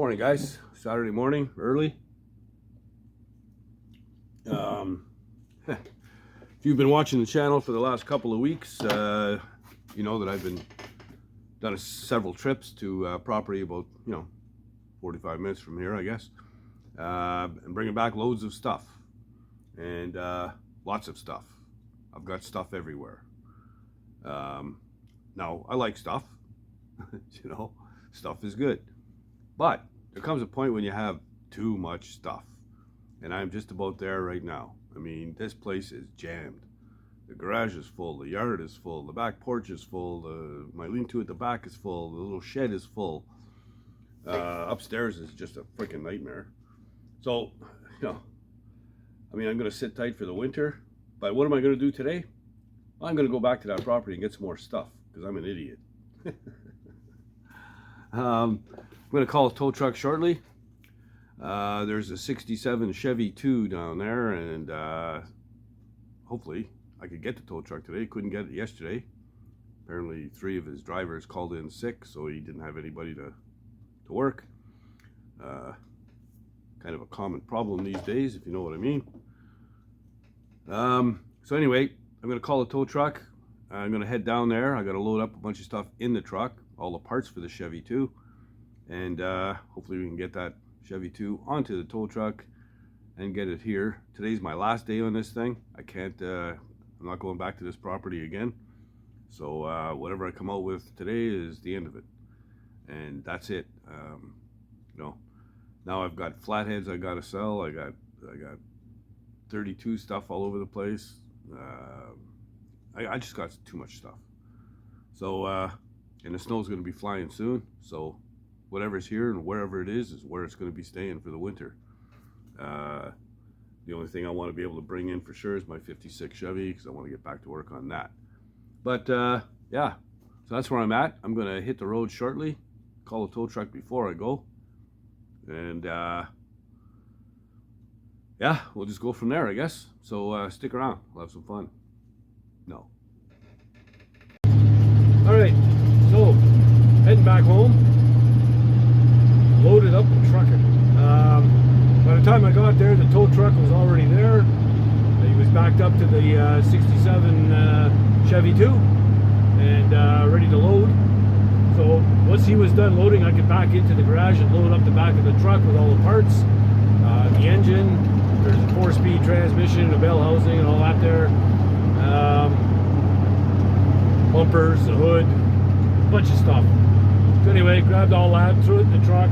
Morning, guys. Saturday morning, early. If you've been watching the channel for the last couple of weeks, you know that I've been done several trips to property about 45 minutes from here, I guess, and bringing back loads of stuff and lots of stuff. I've got stuff everywhere. Now I like stuff. Stuff is good, but there comes a point when you have too much stuff, and I'm just about there right now. I mean, this place is jammed. The garage is full, the yard is full, the back porch is full, my lean-to at the back is full, the little shed is full. Upstairs is just a freaking nightmare. So, I mean, I'm going to sit tight for the winter, but what am I going to do today? Well, I'm going to go back to that property and get some more stuff, because I'm an idiot. I'm going to call a tow truck shortly. There's a 67 Chevy 2 down there, and hopefully I could get the tow truck today. Couldn't get it yesterday. Apparently 3 of his drivers called in sick, so he didn't have anybody to work. Kind of a common problem these days, if you know what I mean. So anyway, I'm going to call a tow truck. I'm going to head down there. I got to load up a bunch of stuff in the truck, all the parts for the Chevy 2, and hopefully we can get that Chevy 2 onto the tow truck and get it here. Today's my last day on this thing. I can't, I'm not going back to this property again. So whatever I come out with today is the end of it. And that's it. Now I've got flatheads I gotta sell. I got 32 stuff all over the place. I just got too much stuff. So, and the snow's gonna be flying soon. So whatever's here and wherever it is where it's going to be staying for the winter. The only thing I want to be able to bring in for sure is my 56 Chevy, because I want to get back to work on that. But yeah, so that's where I'm at. I'm going to hit the road shortly, call a tow truck before I go, and yeah, we'll just go from there, I guess. So stick around, we'll have some fun. No. All right, so heading back home. Loaded up and trucking. By the time I got there, the tow truck was already there. He was backed up to the 67 Chevy 2 and ready to load. So once he was done loading, I could back into the garage and load up the back of the truck with all the parts. The engine, there's a 4-speed transmission, a bell housing and all that there. Bumpers, the hood, a bunch of stuff. So anyway, grabbed all that, threw it in the truck.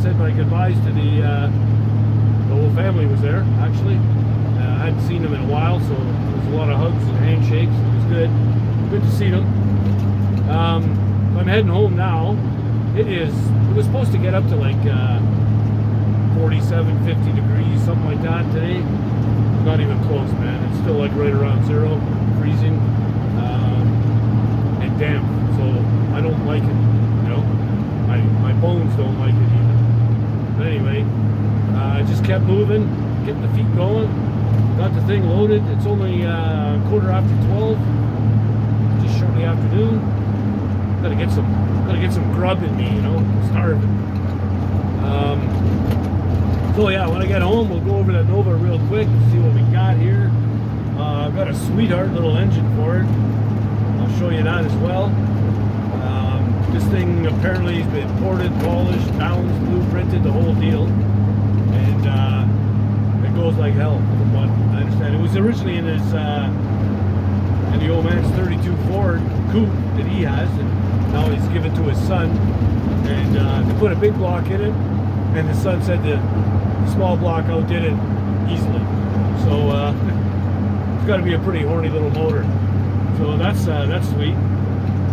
Said my goodbyes to the whole family was there, actually. I hadn't seen them in a while, so there was a lot of hugs and handshakes. It was good. Good to see them. I'm heading home now. It was supposed to get up to like 47, 50 degrees, something like that today. Not even close, man. It's still like right around zero, freezing, and damp. So I don't like it, my bones don't like it even. But anyway, I just kept moving, getting the feet going, got the thing loaded. It's only quarter after 12, just shortly after noon. Gotta get some grub in me, starving. So yeah, when I get home, we'll go over that Nova real quick, see what we got here. I've got a sweetheart little engine for it. I'll show you that as well. This thing apparently has been ported, polished, balanced, blueprinted, the whole deal, and it goes like hell from what I understand. It was originally in his in the old man's 32 Ford coupe that he has, and now he's given to his son, and they put a big block in it, and the son said the small block outdid it easily. So it's got to be a pretty horny little motor. So that's sweet,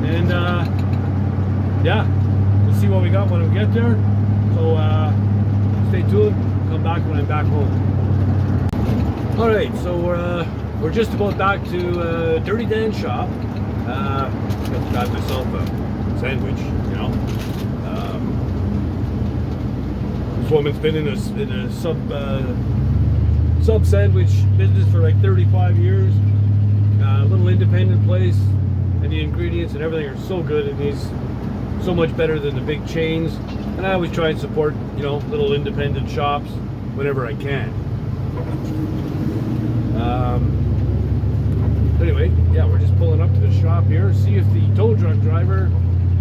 and yeah, we'll see what we got when we get there. So stay tuned. Come back when I'm back home. All right, so we're just about back to Dirty Dan's shop. Got myself a sandwich. This woman's been in a sub sandwich business for like 35 years. A little independent place, and the ingredients and everything are so good in these so much better than the big chains. And I always try and support, you know, little independent shops whenever I can. Anyway, yeah, we're just pulling up to the shop here, see if the tow truck driver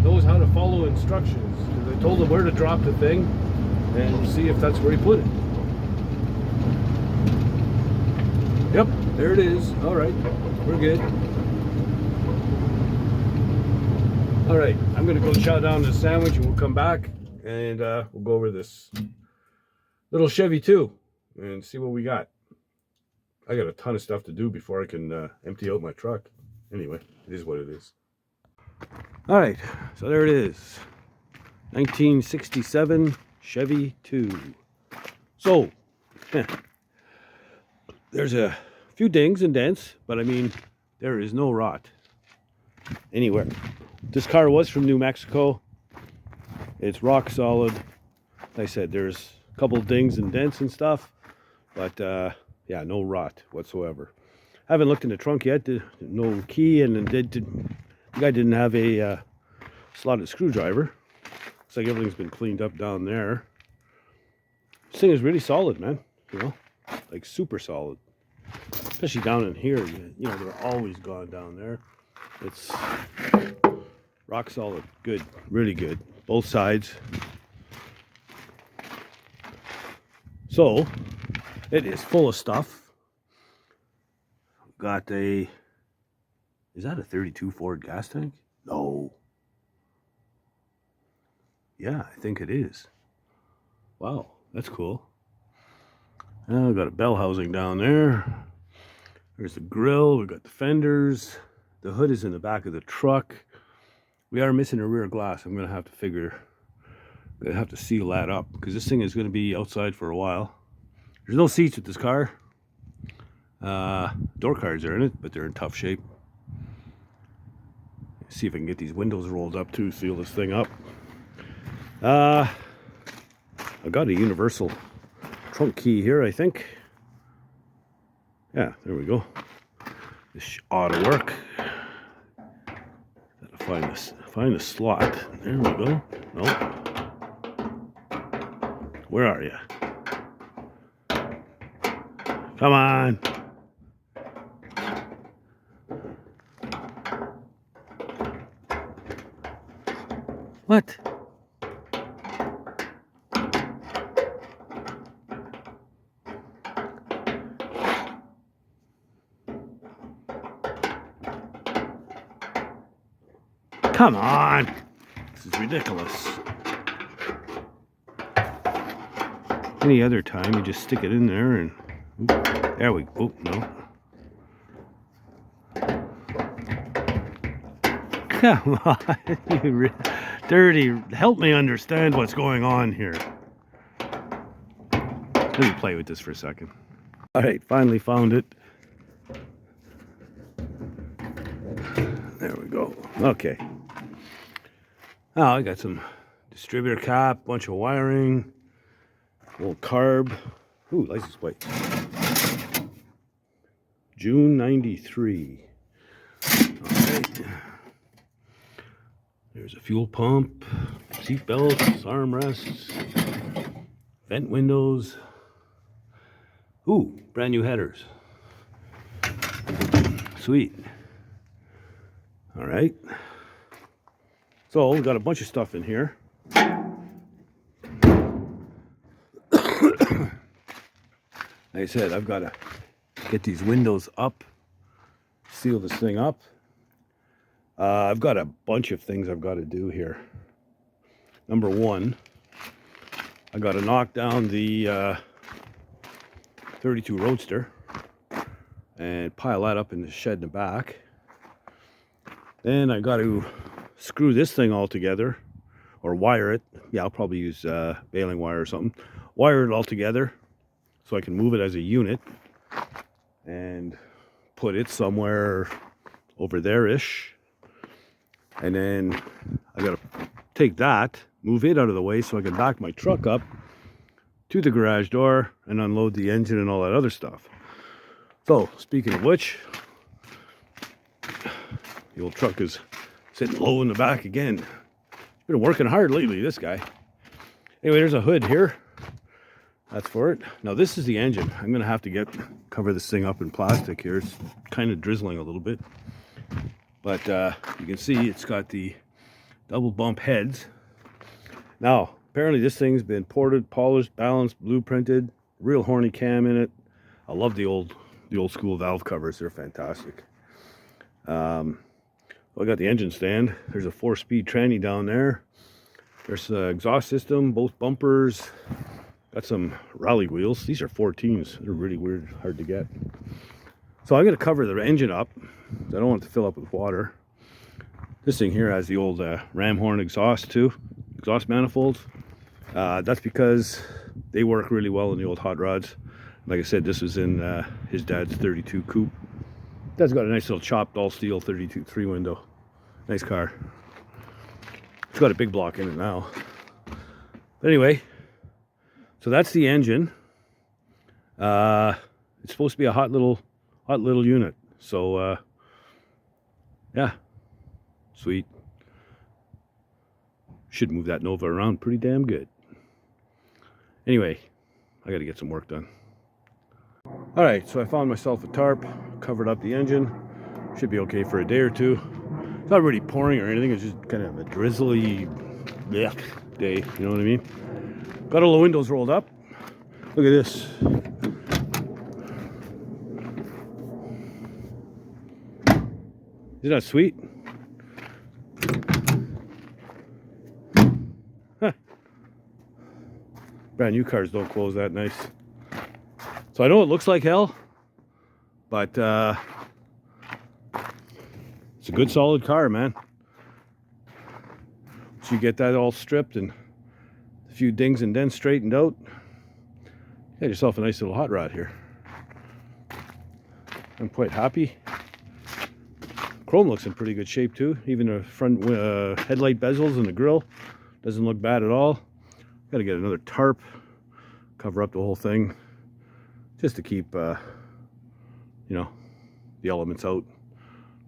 knows how to follow instructions. Because I told him where to drop the thing, and we'll see if that's where he put it. Yep, there it is. All right, we're good. All right, I'm gonna go chow down this sandwich, and we'll come back and we'll go over this little Chevy 2 and see what we got. I got a ton of stuff to do before I can empty out my truck. Anyway, it is what it is. All right, so there it is. 1967 Chevy 2. So, there's a few dings and dents, but I mean, there is no rot anywhere. This car was from New Mexico. It's rock solid. Like I said, there's a couple dings and dents and stuff, but yeah, no rot whatsoever. I haven't looked in the trunk yet. No key, and the guy didn't have a slotted screwdriver. Looks like everything's been cleaned up down there. This thing is really solid, man. You know, like super solid. Especially down in here. You know, they're always gone down there. It's rock solid. Good. Really good. Both sides. So, it is full of stuff. Got a... Is that a 32 Ford gas tank? No. Yeah, I think it is. Wow, that's cool. I've got a bell housing down there. There's the grill. We've got the fenders. The hood is in the back of the truck. We are missing a rear glass. I'm going to have to seal that up because this thing is going to be outside for a while. There's no seats with this car. Door cards are in it, but they're in tough shape. See if I can get these windows rolled up too, seal this thing up. I got a universal trunk key here, I think. Yeah, there we go. This ought to work. Gotta find the slot. There we go. Nope. Where are you? Come on. What? Come on. This is ridiculous. Any other time you just stick it in there and there we go. No. Come on. You dirty. Help me understand what's going on here. Let me play with this for a second. All right, finally found it. There we go. Okay. Oh, I got some distributor cap, bunch of wiring, little carb. Ooh, license plate. June 93. All right. There's a fuel pump, seat belts, armrests, vent windows. Ooh, brand new headers. Sweet. All right. So we got a bunch of stuff in here. Like I said, I've got to get these windows up, seal this thing up. I've got a bunch of things I've got to do here. Number one, I got to knock down the 32 Roadster and pile that up in the shed in the back. Then I got to screw this thing all together, or wire it. Yeah, I'll probably use baling wire or something. Wire it all together so I can move it as a unit and put it somewhere over there-ish. And then I gotta take that, move it out of the way so I can back my truck up to the garage door and unload the engine and all that other stuff. So, speaking of which, the old truck is sitting low in the back again. Been working hard lately, this guy. Anyway, there's a hood here. That's for it. Now this is the engine. I'm gonna have to cover this thing up in plastic here. It's kind of drizzling a little bit, but you can see it's got the double bump heads. Now apparently this thing's been ported, polished, balanced, blueprinted. Real horny cam in it. I love the old school valve covers. They're fantastic. Well, I got the engine stand. There's a 4-speed tranny down there. There's the exhaust system, both bumpers. Got some rally wheels. These are 14s. They're really weird, hard to get. So I'm going to cover the engine up. I don't want it to fill up with water. This thing here has the old ram horn exhaust too, exhaust manifolds. That's because they work really well in the old hot rods. Like I said, this was in his dad's 32 coupe. Dad's got a nice little chopped all steel 32 3-window. Nice car. It's got a big block in it now. But anyway, so that's the engine. It's supposed to be a hot little unit. So yeah, sweet. Should move that Nova around pretty damn good. Anyway, I got to get some work done. All right, so I found myself a tarp, covered up the engine. Should be okay for a day or two. It's not really pouring or anything. It's just kind of a drizzly blech day. You know what I mean? Got all the windows rolled up. Look at this. Isn't that sweet? Huh. Brand new cars don't close that nice. So I know it looks like hell, but it's a good solid car, man. Once you get that all stripped and a few dings and dents straightened out, you got yourself a nice little hot rod here. I'm quite happy. Chrome looks in pretty good shape too. Even the front headlight bezels and the grille doesn't look bad at all. Got to get another tarp, cover up the whole thing, just to keep you know, the elements out.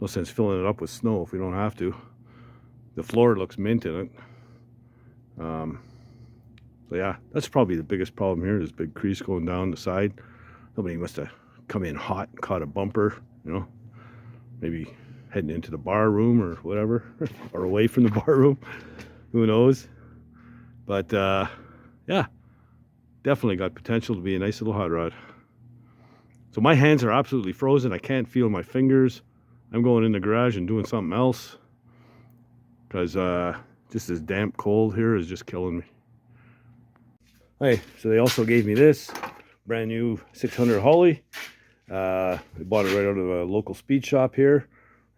No sense filling it up with snow if we don't have to. The floor looks mint in it. So yeah, that's probably the biggest problem here. This big crease going down the side. Somebody must have come in hot and caught a bumper, you know, maybe heading into the bar room or whatever, or away from the bar room, who knows. But yeah, definitely got potential to be a nice little hot rod. So my hands are absolutely frozen. I can't feel my fingers. I'm going in the garage and doing something else because just this damp cold here is just killing me. Hey, so they also gave me this brand new 600 Holly. I bought it right out of a local speed shop here,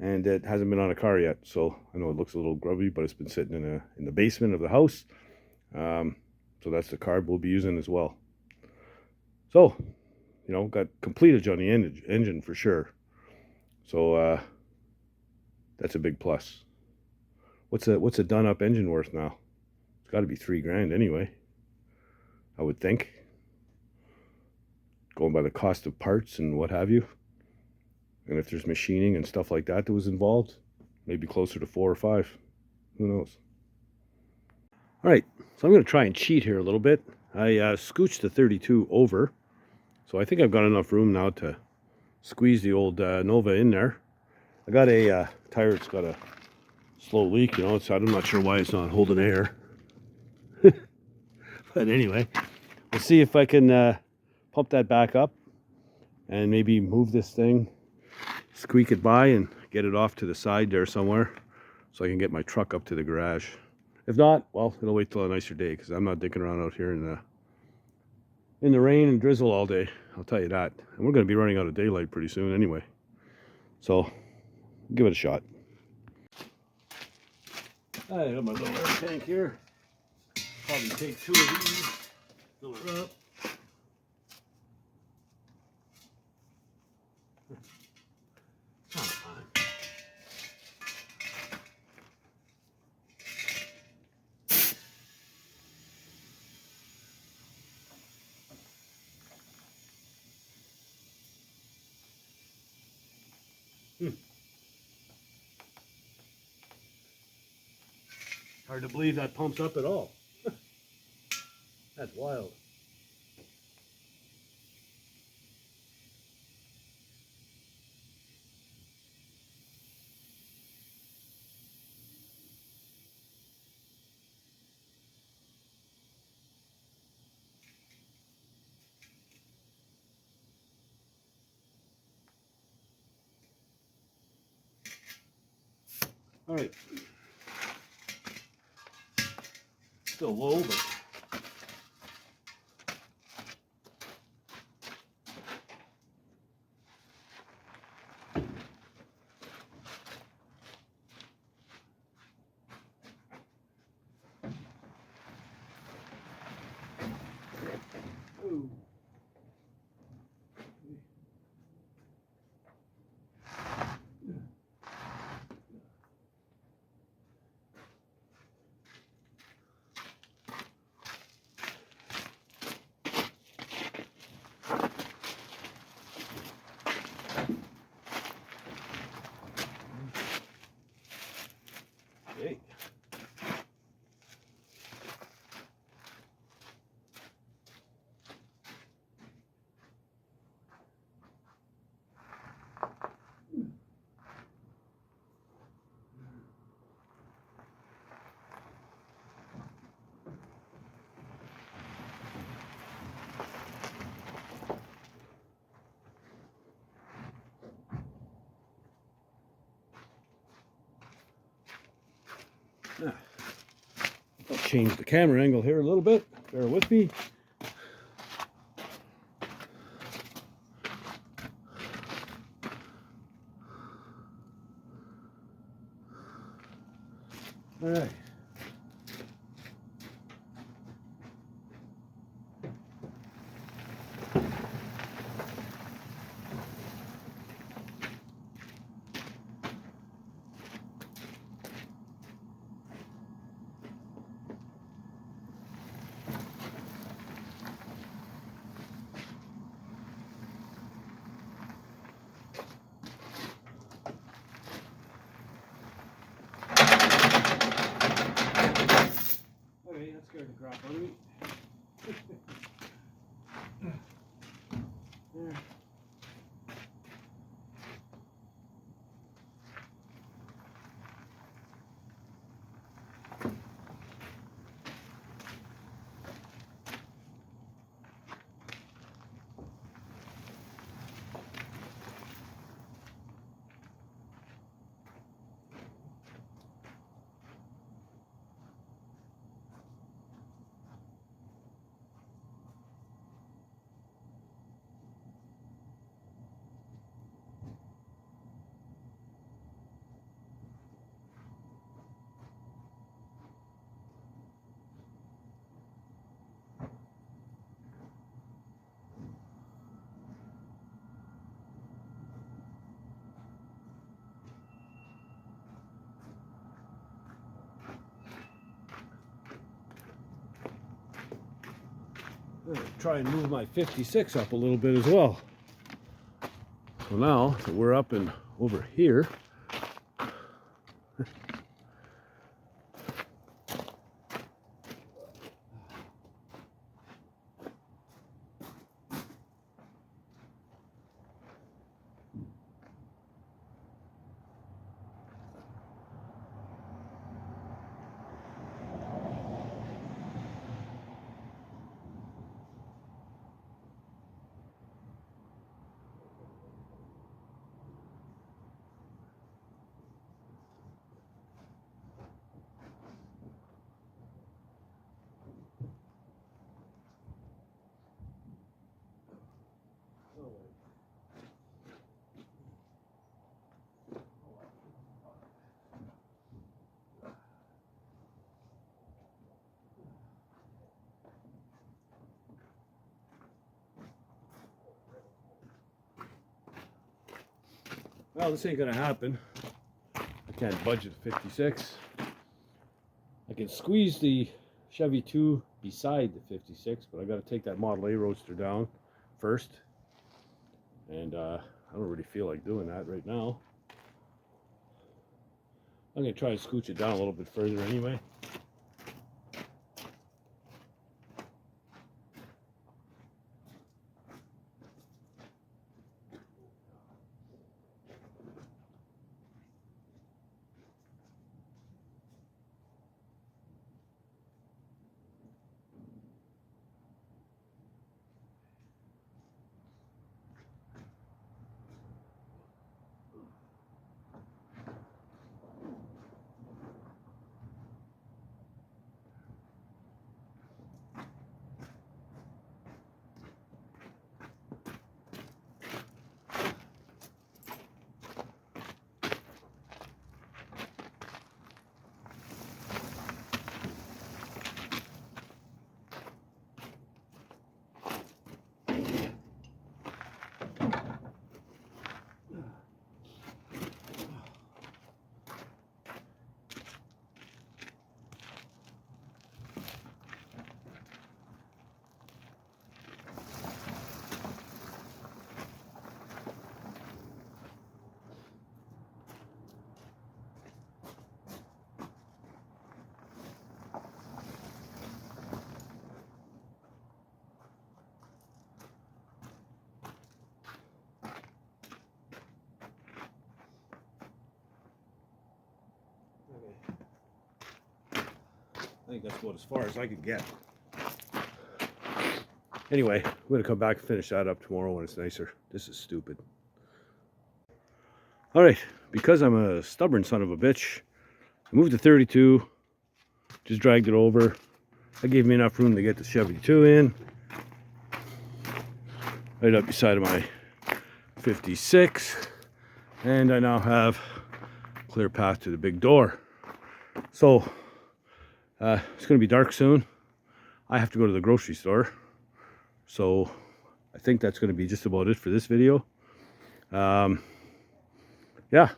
and it hasn't been on a car yet. So I know it looks a little grubby, but it's been sitting in the basement of the house. So that's the carb we'll be using as well. So, you know, got completage on the engine for sure. So that's a big plus. What's a done up engine worth now? It's got to be $3,000 anyway, I would think, going by the cost of parts and what have you. And if there's machining and stuff like that was involved, maybe closer to 4 or 5. Who knows? All right, so I'm going to try and cheat here a little bit. I scooched the 32 over, so I think I've got enough room now to squeeze the old Nova in there. I got a tire that's got a slow leak, you know, so I'm not sure why it's not holding air. But anyway, we'll see if I can pump that back up and maybe move this thing, squeak it by and get it off to the side there somewhere so I can get my truck up to the garage. If not, well, it'll wait till a nicer day because I'm not dicking around out here in the rain and drizzle all day. I'll tell you that. And we're going to be running out of daylight pretty soon anyway. So, give it a shot. I got my little air tank here. Probably take 2 of these, fill it up. Come on. Hard to believe that pumps up at all. That's wild. All right. Still low, but ooh. Okay. I'll change the camera angle here a little bit. Bear with me. All right. Okay, that scared the crap out of me. There. Try and move my 56 up a little bit as well. So now that we're up and over here, well, this ain't gonna happen. I can't budget 56. I can squeeze the Chevy 2 beside the 56, but I got to take that Model A Roadster down first. And I don't really feel like doing that right now. I'm going to try to scooch it down a little bit further anyway. I think that's about as far as I could get. Anyway, I'm going to come back and finish that up tomorrow when it's nicer. This is stupid. Alright, because I'm a stubborn son of a bitch, I moved to 32, just dragged it over. I gave me enough room to get the Chevy 2 in. Right up beside of my 56. And I now have a clear path to the big door. So, it's going to be dark soon. I have to go to the grocery store. So, I think that's going to be just about it for this video. Yeah,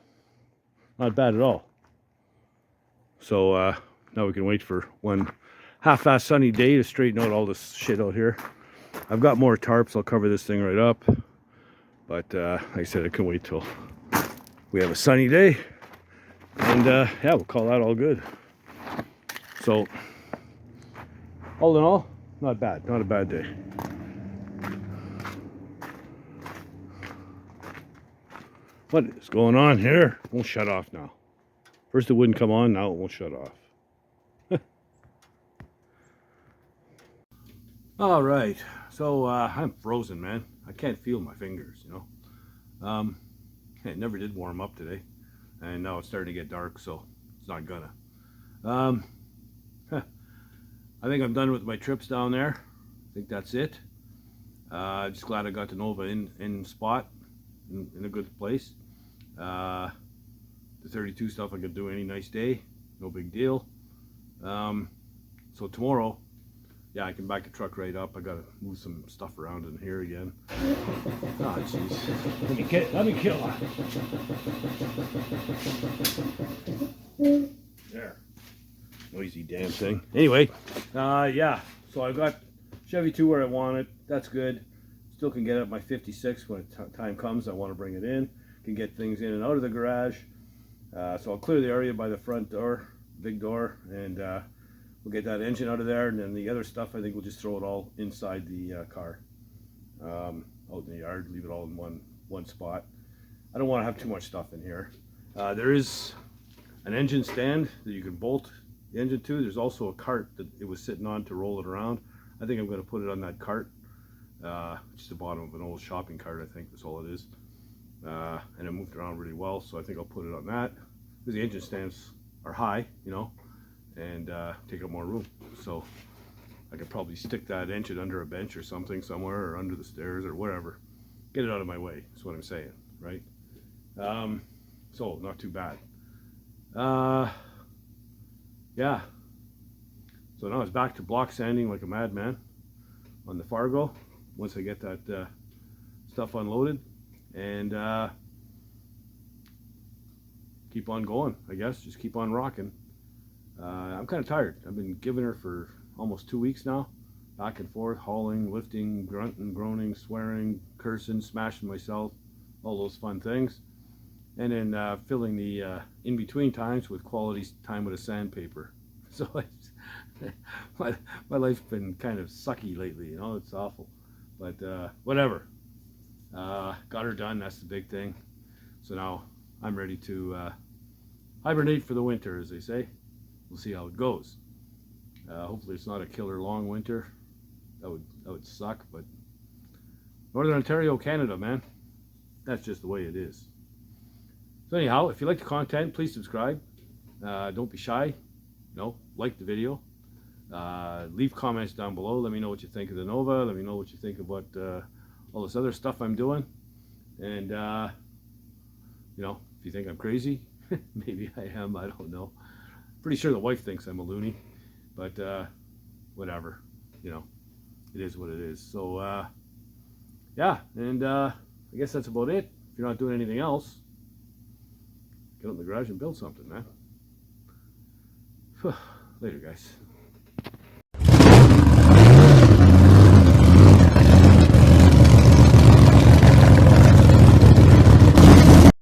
not bad at all. So, now we can wait for one half-assed sunny day to straighten out all this shit out here. I've got more tarps. I'll cover this thing right up. But, like I said, I can wait till we have a sunny day. And, yeah, we'll call that all good. So, all in all, not bad. Not a bad day. What is going on here? It won't shut off now. First it wouldn't come on, now it won't shut off. All right, so I'm frozen, man. I can't feel my fingers, you know. It never did warm up today, and now it's starting to get dark, so it's not gonna. I think I'm done with my trips down there. I think that's it. Just glad I got the Nova in spot, in a good place. The 32 stuff I could do any nice day, no big deal. So tomorrow, yeah, I can back the truck right up. I gotta move some stuff around in here again. Oh jeez. Let me kill that. There. Noisy damn thing. Anyway, yeah. So I got Chevy 2 where I want it. That's good. Still can get up my 56 when time comes. I want to bring it in. Can get things in and out of the garage. So I'll clear the area by the front door, big door, and we'll get that engine out of there. And then the other stuff, I think we'll just throw it all inside the car, out in the yard. Leave it all in one spot. I don't want to have too much stuff in here. There is an engine stand that you can bolt the engine to. There's also a cart that it was sitting on to roll it around. I think I'm going to put it on that cart. Just the bottom of an old shopping cart, I think that's all it is. And it moved around really well, so I think I'll put it on that. Because the engine stands are high, you know, and take up more room. So I could probably stick that engine under a bench or something somewhere, or under the stairs or whatever. Get it out of my way, is what I'm saying, right? So not too bad. Yeah. So now it's back to block sanding like a madman on the Fargo once I get that stuff unloaded, and keep on going, I guess. Just keep on rocking. I'm kind of tired. I've been giving her for almost 2 weeks now, back and forth, hauling, lifting, grunting, groaning, swearing, cursing, smashing myself, all those fun things. And then filling the in-between times with quality time with a sandpaper. So my life's been kind of sucky lately, you know, it's awful. But whatever. Got her done, that's the big thing. So now I'm ready to hibernate for the winter, as they say. We'll see how it goes. Hopefully it's not a killer long winter. That would suck, but Northern Ontario, Canada, man. That's just the way it is. So anyhow, if you like the content, please subscribe. Don't be shy. You know, like the video. Leave comments down below. Let me know what you think of the Nova. Let me know what you think about all this other stuff I'm doing. And, you know, if you think I'm crazy, maybe I am, I don't know. Pretty sure the wife thinks I'm a loony. But, whatever. You know, it is what it is. So, yeah, and I guess that's about it. If you're not doing anything else, get out in the garage and build something, man. Later, guys.